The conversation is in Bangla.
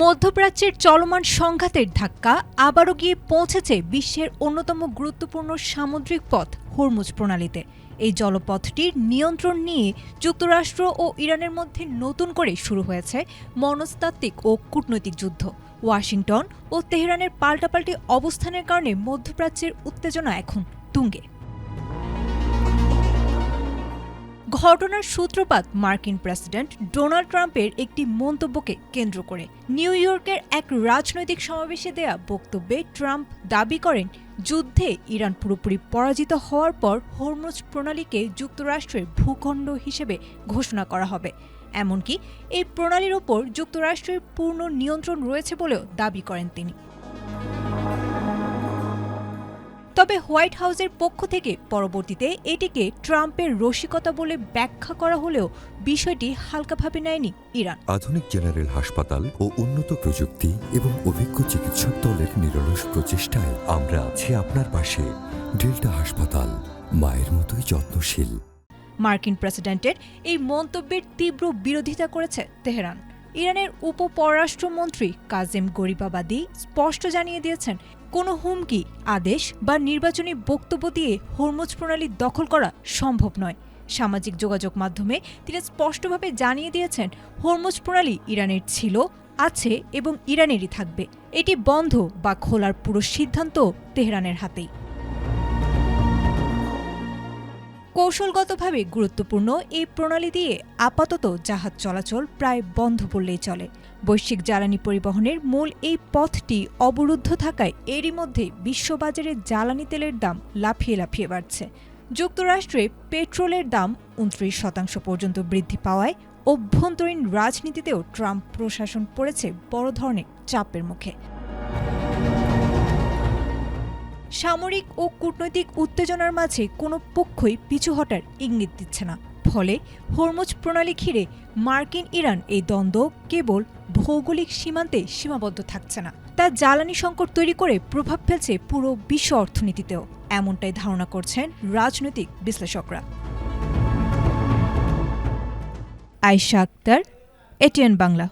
মধ্যপ্রাচ্যের চলমান সংঘাতের ধাক্কা আবারও গিয়ে পৌঁছেছে বিশ্বের অন্যতম গুরুত্বপূর্ণ সামুদ্রিক পথ হরমুজ প্রণালীতে। এই জলপথটির নিয়ন্ত্রণ নিয়ে যুক্তরাষ্ট্র ও ইরানের মধ্যে নতুন করে শুরু হয়েছে মনস্তাত্ত্বিক ও কূটনৈতিক যুদ্ধ। ওয়াশিংটন ও তেহরানের পাল্টাপাল্টি অবস্থানের কারণে মধ্যপ্রাচ্যের উত্তেজনা এখন তুঙ্গে। ঘটনার সূত্রপাত মার্কিন প্রেসিডেন্ট ডোনাল্ড ট্রাম্পের একটি মন্তব্যকে কেন্দ্র করে। নিউ ইয়র্কের এক রাজনৈতিক সমাবেশে দেয়া বক্তব্যে ট্রাম্প দাবি করেন, যুদ্ধে ইরান পুরোপুরি পরাজিত হওয়ার পর হরমুজ প্রণালীকে যুক্তরাষ্ট্রের ভূখণ্ড হিসেবে ঘোষণা করা হবে। এমনকি এই প্রণালীর ওপর যুক্তরাষ্ট্রের পূর্ণ নিয়ন্ত্রণ রয়েছে বলেও দাবি করেন তিনি। তবে হোয়াইট হাউসের পক্ষ থেকে পরবর্তীতে এটিকে ট্রাম্পের রসিকতা বলে ব্যাখ্যা করা হলেও বিষয়টি হালকাভাবে নেয়নি ইরান। আধুনিক জেনারেল হাসপাতাল ও উন্নত প্রযুক্তি এবং অভিজ্ঞ চিকিৎসক দলের নিরলস প্রচেষ্টায় আমরা আছি আপনার পাশে। ডেল্টা হাসপাতাল, মায়ের মতোই যত্নশীল। মার্কিন প্রেসিডেন্টের এই মন্তব্যের তীব্র বিরোধিতা করেছে তেহরান। ইরানের উপপররাষ্ট্রমন্ত্রী কাজেম গরিবাবাদি স্পষ্ট জানিয়ে দিয়েছেন, কোনো হুমকি, আদেশ বা নির্বাচনী বক্তব্য দিয়ে হরমুজ প্রণালী দখল করা সম্ভব নয়। সামাজিক যোগাযোগ মাধ্যমে তিনি স্পষ্টভাবে জানিয়ে দিয়েছেন, হরমুজ প্রণালী ইরানের ছিল, আছে এবং ইরানেরই থাকবে। এটি বন্ধ বা খোলার পুরো সিদ্ধান্ত তেহরানের হাতেই। কৌশলগতভাবে গুরুত্বপূর্ণ এই প্রণালী দিয়ে আপাতত জাহাজ চলাচল প্রায় বন্ধ বললেই চলে। বৈশ্বিক জ্বালানি পরিবহনের মূল এই পথটি অবরুদ্ধ থাকায় এরই মধ্যে বিশ্ববাজারে জ্বালানি তেলের দাম লাফিয়ে লাফিয়ে বাড়ছে। যুক্তরাষ্ট্রে পেট্রোলের দাম 29% পর্যন্ত বৃদ্ধি পাওয়ায় অভ্যন্তরীণ রাজনীতিতেও ট্রাম্প প্রশাসন পড়েছে বড় ধরনের চাপের মুখে। সামরিক ও কূটনৈতিক উত্তেজনার মাঝে কোনো পক্ষই পিছু হটার ইঙ্গিত দিচ্ছে না। ফলে হরমুজ প্রণালী ঘিরে মার্কিন ইরান এই দ্বন্দ্ব কেবল ভৌগোলিক সীমান্তে সীমাবদ্ধ থাকছে না, তা জ্বালানি সংকট তৈরি করে প্রভাব ফেলছে পুরো বিশ্ব অর্থনীতিতেও। এমনটাই ধারণা করছেন রাজনৈতিক বিশ্লেষকরা। আয়েশা আক্তার, এটিএন বাংলা।